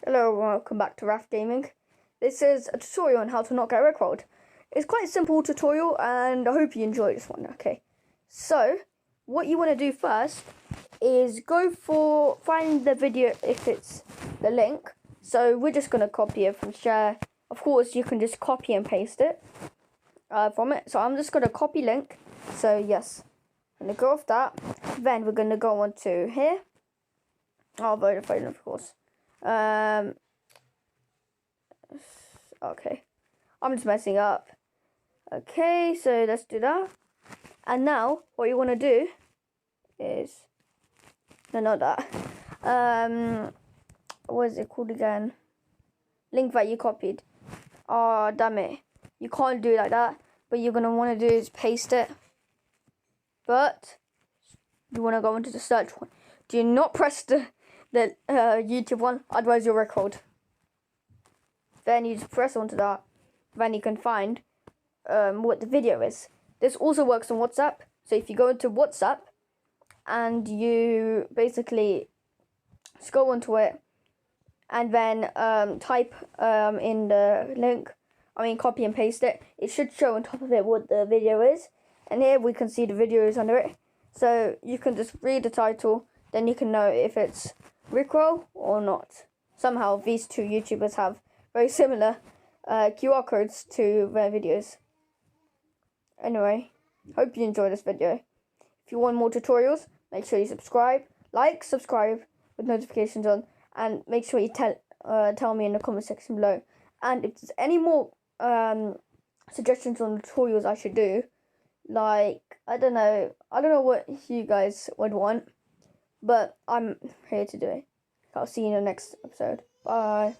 Hello, welcome back to Raf Gaming. This is a tutorial on how to not get rickrolled. It's quite a simple tutorial and I hope you enjoy this one. Okay, so what you want to do first is find the video if it's the link. So we're just going to copy it from share. Of course, you can just copy and paste it from it. So I'm just going to copy link. So yes, I'm going to go off that. Then we're going to go on to here. I'll Vodafone, of course. Okay, I'm just messing up. Okay, so let's do that. And now what you want to do is not that. What is it called again? Link that you copied. Oh, damn it, you can't do it like that. What you're gonna want to do is paste it, but you want to go into the search one. Do not press the YouTube one, otherwise you're rickrolled. Then you just press onto that. Then you can find what the video is. This also works on WhatsApp. So if you go into WhatsApp and you basically scroll onto it and then type in the link, copy and paste it, it should show on top of it what the video is. And here we can see the video is under it. So you can just read the title, then you can know if it's rickroll or not. Somehow these two YouTubers have very similar QR codes to their videos. Anyway, hope you enjoyed this video. If you want more tutorials, make sure you subscribe with notifications on, and make sure you tell me in the comment section below. And if there's any more suggestions on tutorials I should do, like I don't know what you guys would want, but I'm here to do it. I'll see you in the next episode. Bye.